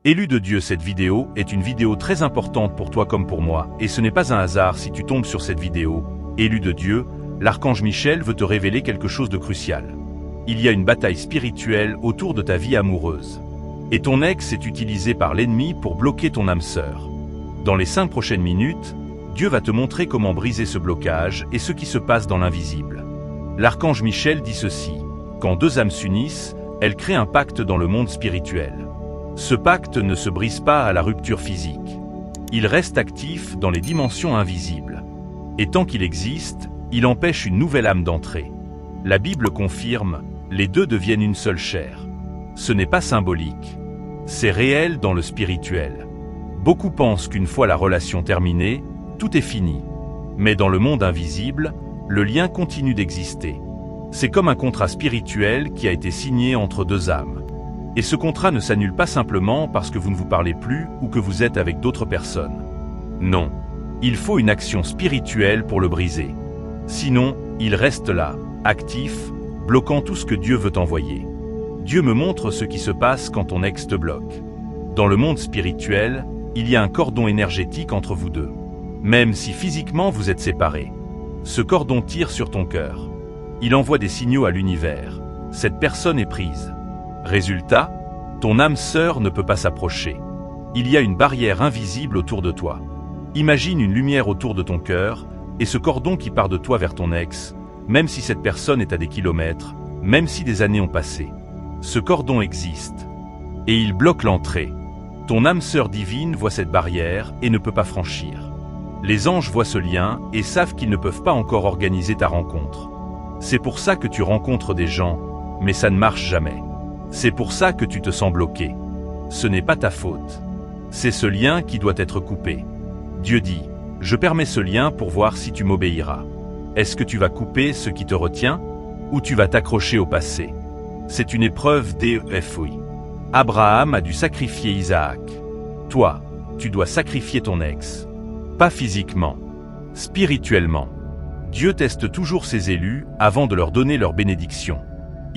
Élu de Dieu, cette vidéo est une vidéo très importante pour toi comme pour moi, et ce n'est pas un hasard si tu tombes sur cette vidéo. Élu de Dieu, l'archange Michel veut te révéler quelque chose de crucial. Il y a une bataille spirituelle autour de ta vie amoureuse. Et ton ex est utilisé par l'ennemi pour bloquer ton âme sœur. Dans les 5 prochaines minutes, Dieu va te montrer comment briser ce blocage et ce qui se passe dans l'invisible. L'archange Michel dit ceci: quand 2 âmes s'unissent, elles créent un pacte dans le monde spirituel. Ce pacte ne se brise pas à la rupture physique. Il reste actif dans les dimensions invisibles. Et tant qu'il existe, il empêche une nouvelle âme d'entrer. La Bible confirme, les 2 deviennent une seule chair. Ce n'est pas symbolique. C'est réel dans le spirituel. Beaucoup pensent qu'une fois la relation terminée, tout est fini. Mais dans le monde invisible, le lien continue d'exister. C'est comme un contrat spirituel qui a été signé entre 2 âmes. Et ce contrat ne s'annule pas simplement parce que vous ne vous parlez plus ou que vous êtes avec d'autres personnes. Non. Il faut une action spirituelle pour le briser. Sinon, il reste là, actif, bloquant tout ce que Dieu veut envoyer. Dieu me montre ce qui se passe quand ton ex te bloque. Dans le monde spirituel, il y a un cordon énergétique entre vous 2. Même si physiquement vous êtes séparés. Ce cordon tire sur ton cœur. Il envoie des signaux à l'univers. Cette personne est prise. Résultat, ton âme sœur ne peut pas s'approcher. Il y a une barrière invisible autour de toi. Imagine une lumière autour de ton cœur, et ce cordon qui part de toi vers ton ex, même si cette personne est à des kilomètres, même si des années ont passé. Ce cordon existe. Et il bloque l'entrée. Ton âme sœur divine voit cette barrière et ne peut pas franchir. Les anges voient ce lien et savent qu'ils ne peuvent pas encore organiser ta rencontre. C'est pour ça que tu rencontres des gens, mais ça ne marche jamais. C'est pour ça que tu te sens bloqué. Ce n'est pas ta faute. C'est ce lien qui doit être coupé. Dieu dit, je permets ce lien pour voir si tu m'obéiras. Est-ce que tu vas couper ce qui te retient, ou tu vas t'accrocher au passé? C'est une épreuve d'EFOI. Abraham a dû sacrifier Isaac. Toi, tu dois sacrifier ton ex. Pas physiquement, spirituellement. Dieu teste toujours ses élus avant de leur donner leur bénédiction.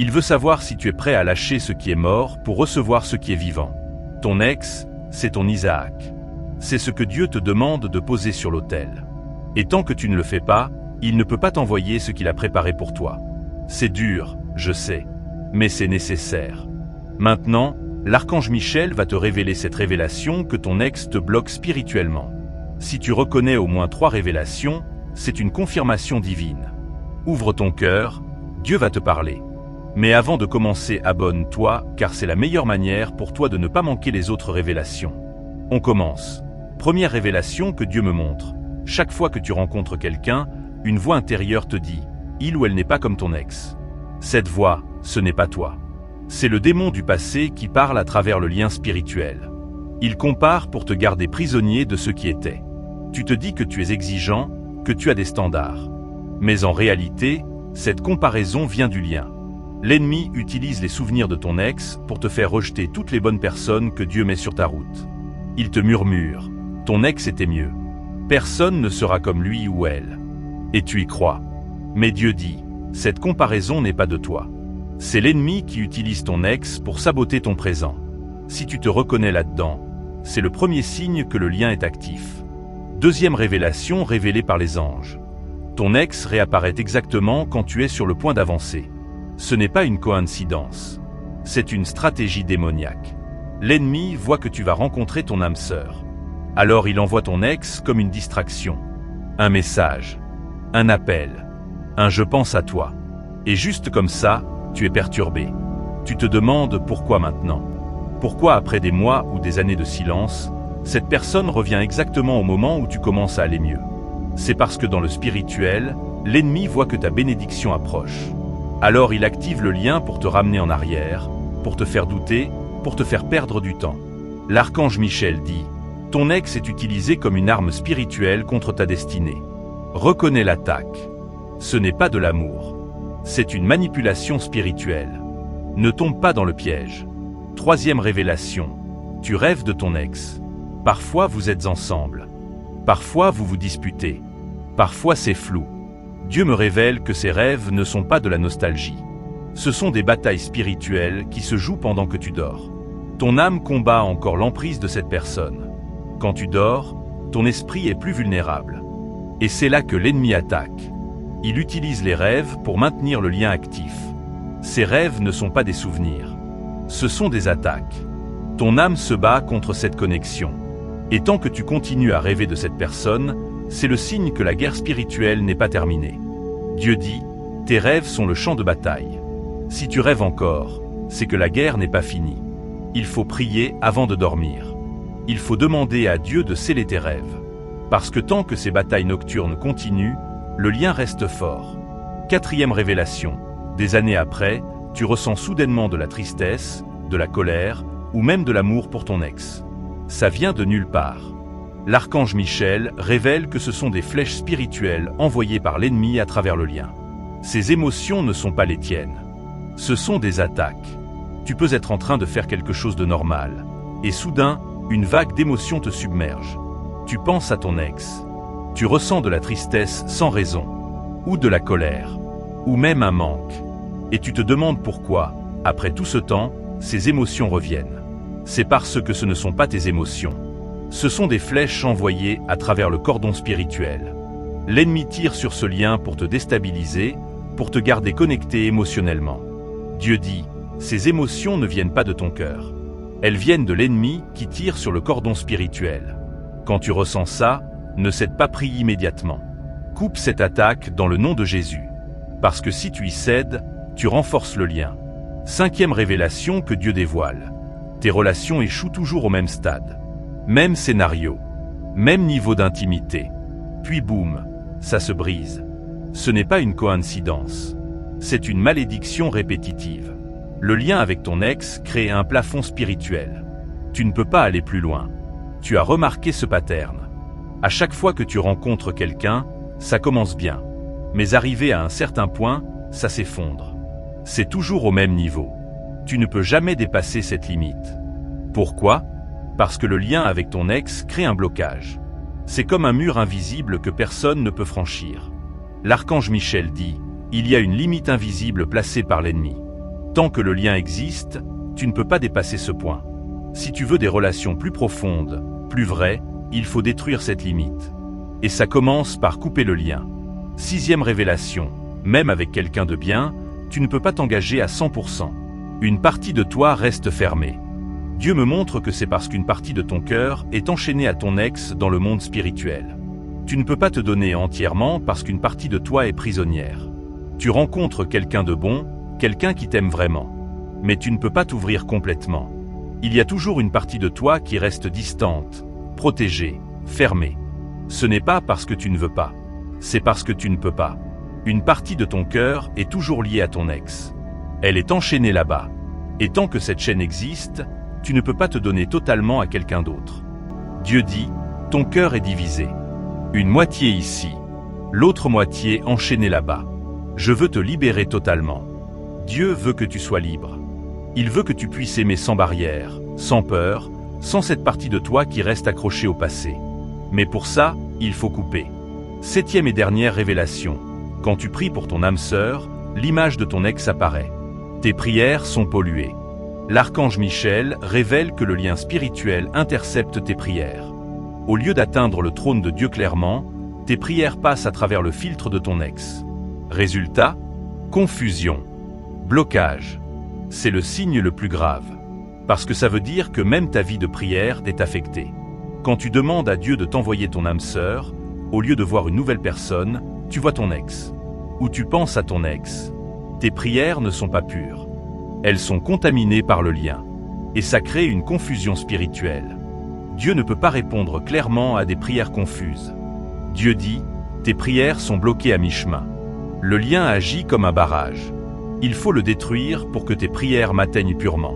Il veut savoir si tu es prêt à lâcher ce qui est mort pour recevoir ce qui est vivant. Ton ex, c'est ton Isaac. C'est ce que Dieu te demande de poser sur l'autel. Et tant que tu ne le fais pas, il ne peut pas t'envoyer ce qu'il a préparé pour toi. C'est dur, je sais, mais c'est nécessaire. Maintenant, l'archange Michel va te révéler cette révélation que ton ex te bloque spirituellement. Si tu reconnais au moins 3 révélations, c'est une confirmation divine. Ouvre ton cœur, Dieu va te parler. Mais avant de commencer, abonne-toi, car c'est la meilleure manière pour toi de ne pas manquer les autres révélations. On commence. Première révélation que Dieu me montre. Chaque fois que tu rencontres quelqu'un, une voix intérieure te dit « il ou elle n'est pas comme ton ex ». Cette voix, ce n'est pas toi. C'est le démon du passé qui parle à travers le lien spirituel. Il compare pour te garder prisonnier de ce qui était. Tu te dis que tu es exigeant, que tu as des standards. Mais en réalité, cette comparaison vient du lien. L'ennemi utilise les souvenirs de ton ex pour te faire rejeter toutes les bonnes personnes que Dieu met sur ta route. Il te murmure, ton ex était mieux. Personne ne sera comme lui ou elle. Et tu y crois. Mais Dieu dit, cette comparaison n'est pas de toi. C'est l'ennemi qui utilise ton ex pour saboter ton présent. Si tu te reconnais là-dedans, c'est le premier signe que le lien est actif. Deuxième révélation révélée par les anges. Ton ex réapparaît exactement quand tu es sur le point d'avancer. Ce n'est pas une coïncidence. C'est une stratégie démoniaque. L'ennemi voit que tu vas rencontrer ton âme sœur. Alors il envoie ton ex comme une distraction. Un message. Un appel. Un « je pense à toi ». Et juste comme ça, tu es perturbé. Tu te demandes pourquoi maintenant. Pourquoi après des mois ou des années de silence, cette personne revient exactement au moment où tu commences à aller mieux. C'est parce que dans le spirituel, l'ennemi voit que ta bénédiction approche. Alors il active le lien pour te ramener en arrière, pour te faire douter, pour te faire perdre du temps. L'archange Michel dit, ton ex est utilisé comme une arme spirituelle contre ta destinée. Reconnais l'attaque. Ce n'est pas de l'amour. C'est une manipulation spirituelle. Ne tombe pas dans le piège. Troisième révélation. Tu rêves de ton ex. Parfois vous êtes ensemble. Parfois vous vous disputez. Parfois c'est flou. Dieu me révèle que ces rêves ne sont pas de la nostalgie. Ce sont des batailles spirituelles qui se jouent pendant que tu dors. Ton âme combat encore l'emprise de cette personne. Quand tu dors, ton esprit est plus vulnérable. Et c'est là que l'ennemi attaque. Il utilise les rêves pour maintenir le lien actif. Ces rêves ne sont pas des souvenirs. Ce sont des attaques. Ton âme se bat contre cette connexion. Et tant que tu continues à rêver de cette personne, c'est le signe que la guerre spirituelle n'est pas terminée. Dieu dit, tes rêves sont le champ de bataille. Si tu rêves encore, c'est que la guerre n'est pas finie. Il faut prier avant de dormir. Il faut demander à Dieu de sceller tes rêves. Parce que tant que ces batailles nocturnes continuent, le lien reste fort. 4e révélation. Des années après, tu ressens soudainement de la tristesse, de la colère, ou même de l'amour pour ton ex. Ça vient de nulle part. L'archange Michel révèle que ce sont des flèches spirituelles envoyées par l'ennemi à travers le lien. Ces émotions ne sont pas les tiennes. Ce sont des attaques. Tu peux être en train de faire quelque chose de normal, et soudain, une vague d'émotions te submerge. Tu penses à ton ex. Tu ressens de la tristesse sans raison, ou de la colère, ou même un manque. Et tu te demandes pourquoi, après tout ce temps, ces émotions reviennent. C'est parce que ce ne sont pas tes émotions. Ce sont des flèches envoyées à travers le cordon spirituel. L'ennemi tire sur ce lien pour te déstabiliser, pour te garder connecté émotionnellement. Dieu dit, ces émotions ne viennent pas de ton cœur. Elles viennent de l'ennemi qui tire sur le cordon spirituel. Quand tu ressens ça, ne cède pas, prie immédiatement. Coupe cette attaque dans le nom de Jésus. Parce que si tu y cèdes, tu renforces le lien. 5e révélation que Dieu dévoile. Tes relations échouent toujours au même stade. Même scénario. Même niveau d'intimité. Puis boum, ça se brise. Ce n'est pas une coïncidence. C'est une malédiction répétitive. Le lien avec ton ex crée un plafond spirituel. Tu ne peux pas aller plus loin. Tu as remarqué ce pattern. À chaque fois que tu rencontres quelqu'un, ça commence bien. Mais arrivé à un certain point, ça s'effondre. C'est toujours au même niveau. Tu ne peux jamais dépasser cette limite. Pourquoi ? Parce que le lien avec ton ex crée un blocage. C'est comme un mur invisible que personne ne peut franchir. L'archange Michel dit, il y a une limite invisible placée par l'ennemi. Tant que le lien existe, tu ne peux pas dépasser ce point. Si tu veux des relations plus profondes, plus vraies, il faut détruire cette limite. Et ça commence par couper le lien. 6e révélation, même avec quelqu'un de bien, tu ne peux pas t'engager à 100%. Une partie de toi reste fermée. Dieu me montre que c'est parce qu'une partie de ton cœur est enchaînée à ton ex dans le monde spirituel. Tu ne peux pas te donner entièrement parce qu'une partie de toi est prisonnière. Tu rencontres quelqu'un de bon, quelqu'un qui t'aime vraiment. Mais tu ne peux pas t'ouvrir complètement. Il y a toujours une partie de toi qui reste distante, protégée, fermée. Ce n'est pas parce que tu ne veux pas. C'est parce que tu ne peux pas. Une partie de ton cœur est toujours liée à ton ex. Elle est enchaînée là-bas. Et tant que cette chaîne existe, tu ne peux pas te donner totalement à quelqu'un d'autre. Dieu dit, ton cœur est divisé. Une moitié ici, l'autre moitié enchaînée là-bas. Je veux te libérer totalement. Dieu veut que tu sois libre. Il veut que tu puisses aimer sans barrière, sans peur, sans cette partie de toi qui reste accrochée au passé. Mais pour ça, il faut couper. 7e et dernière révélation. Quand tu pries pour ton âme sœur, l'image de ton ex apparaît. Tes prières sont polluées. L'archange Michel révèle que le lien spirituel intercepte tes prières. Au lieu d'atteindre le trône de Dieu clairement, tes prières passent à travers le filtre de ton ex. Résultat ? Confusion. Blocage. C'est le signe le plus grave. Parce que ça veut dire que même ta vie de prière est affectée. Quand tu demandes à Dieu de t'envoyer ton âme sœur, au lieu de voir une nouvelle personne, tu vois ton ex. Ou tu penses à ton ex. Tes prières ne sont pas pures. Elles sont contaminées par le lien. Et ça crée une confusion spirituelle. Dieu ne peut pas répondre clairement à des prières confuses. Dieu dit, tes prières sont bloquées à mi-chemin. Le lien agit comme un barrage. Il faut le détruire pour que tes prières m'atteignent purement.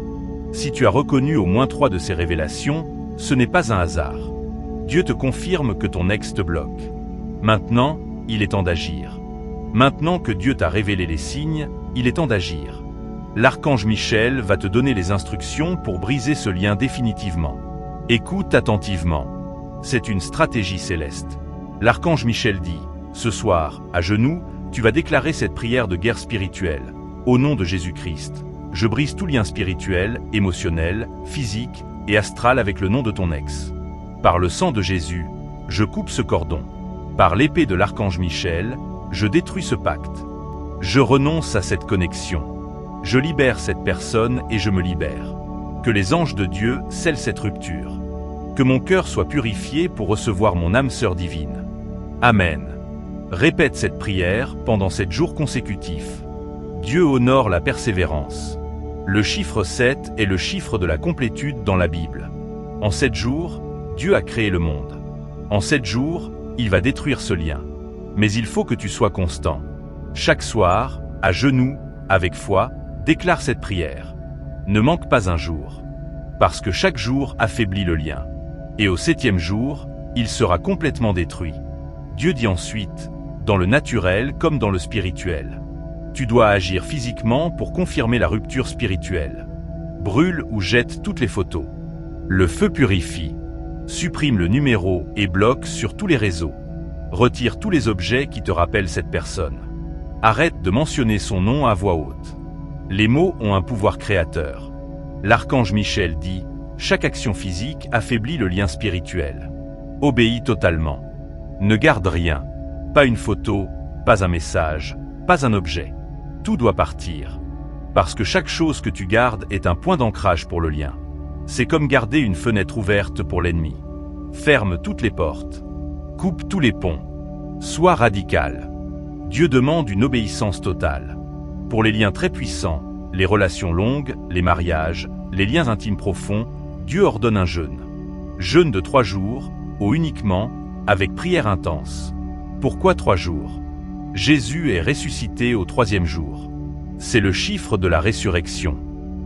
Si tu as reconnu au moins 3 de ces révélations, ce n'est pas un hasard. Dieu te confirme que ton ex te bloque. Maintenant, il est temps d'agir. Maintenant que Dieu t'a révélé les signes, il est temps d'agir. L'archange Michel va te donner les instructions pour briser ce lien définitivement. Écoute attentivement. C'est une stratégie céleste. L'archange Michel dit, ce soir, à genoux, tu vas déclarer cette prière de guerre spirituelle, au nom de Jésus-Christ. Je brise tout lien spirituel, émotionnel, physique et astral avec le nom de ton ex. Par le sang de Jésus, je coupe ce cordon. Par l'épée de l'archange Michel, je détruis ce pacte. Je renonce à cette connexion. Je libère cette personne et je me libère. Que les anges de Dieu scellent cette rupture. Que mon cœur soit purifié pour recevoir mon âme sœur divine. Amen. Répète cette prière pendant 7 jours consécutifs. Dieu honore la persévérance. Le chiffre 7 est le chiffre de la complétude dans la Bible. En 7 jours, Dieu a créé le monde. En 7 jours, il va détruire ce lien. Mais il faut que tu sois constant. Chaque soir, à genoux, avec foi, déclare cette prière. Ne manque pas un jour. Parce que chaque jour affaiblit le lien. Et au 7e jour, il sera complètement détruit. Dieu dit ensuite, dans le naturel comme dans le spirituel. Tu dois agir physiquement pour confirmer la rupture spirituelle. Brûle ou jette toutes les photos. Le feu purifie. Supprime le numéro et bloque sur tous les réseaux. Retire tous les objets qui te rappellent cette personne. Arrête de mentionner son nom à voix haute. Les mots ont un pouvoir créateur. L'archange Michel dit, chaque action physique affaiblit le lien spirituel. Obéis totalement. Ne garde rien. Pas une photo, pas un message, pas un objet. Tout doit partir. Parce que chaque chose que tu gardes est un point d'ancrage pour le lien. C'est comme garder une fenêtre ouverte pour l'ennemi. Ferme toutes les portes. Coupe tous les ponts. Sois radical. Dieu demande une obéissance totale. Pour les liens très puissants, les relations longues, les mariages, les liens intimes profonds, Dieu ordonne un jeûne. Jeûne de 3 jours, uniquement, avec prière intense. Pourquoi 3 jours? Jésus est ressuscité au 3e jour. C'est le chiffre de la résurrection.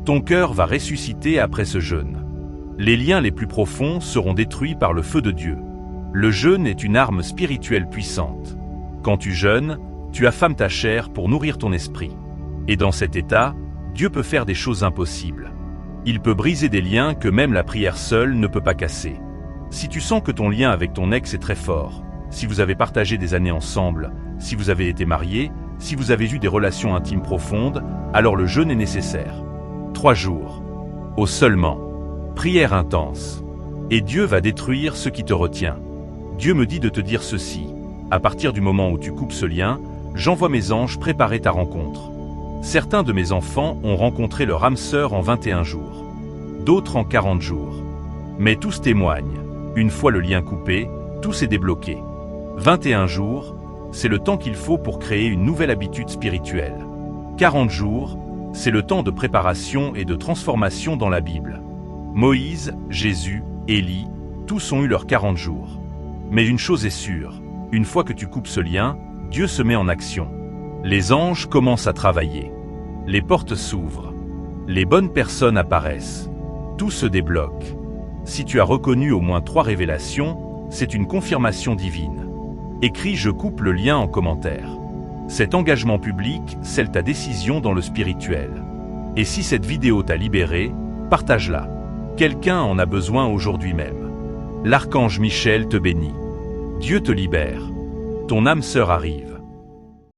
Ton cœur va ressusciter après ce jeûne. Les liens les plus profonds seront détruits par le feu de Dieu. Le jeûne est une arme spirituelle puissante. Quand tu jeûnes, tu affames ta chair pour nourrir ton esprit. Et dans cet état, Dieu peut faire des choses impossibles. Il peut briser des liens que même la prière seule ne peut pas casser. Si tu sens que ton lien avec ton ex est très fort, si vous avez partagé des années ensemble, si vous avez été mariés, si vous avez eu des relations intimes profondes, alors le jeûne est nécessaire. 3 jours. Au seulement. Prière intense. Et Dieu va détruire ce qui te retient. Dieu me dit de te dire ceci. À partir du moment où tu coupes ce lien, j'envoie mes anges préparer ta rencontre. Certains de mes enfants ont rencontré leur âme sœur en 21 jours. D'autres en 40 jours. Mais tous témoignent. Une fois le lien coupé, tout s'est débloqué. 21 jours, c'est le temps qu'il faut pour créer une nouvelle habitude spirituelle. 40 jours, c'est le temps de préparation et de transformation dans la Bible. Moïse, Jésus, Élie, tous ont eu leurs 40 jours. Mais une chose est sûre, une fois que tu coupes ce lien, Dieu se met en action. Les anges commencent à travailler. Les portes s'ouvrent. Les bonnes personnes apparaissent. Tout se débloque. Si tu as reconnu au moins 3 révélations, c'est une confirmation divine. Écris « Je coupe le lien » en commentaire. Cet engagement public scelle ta décision dans le spirituel. Et si cette vidéo t'a libéré, partage-la. Quelqu'un en a besoin aujourd'hui même. L'archange Michel te bénit. Dieu te libère. Ton âme sœur arrive.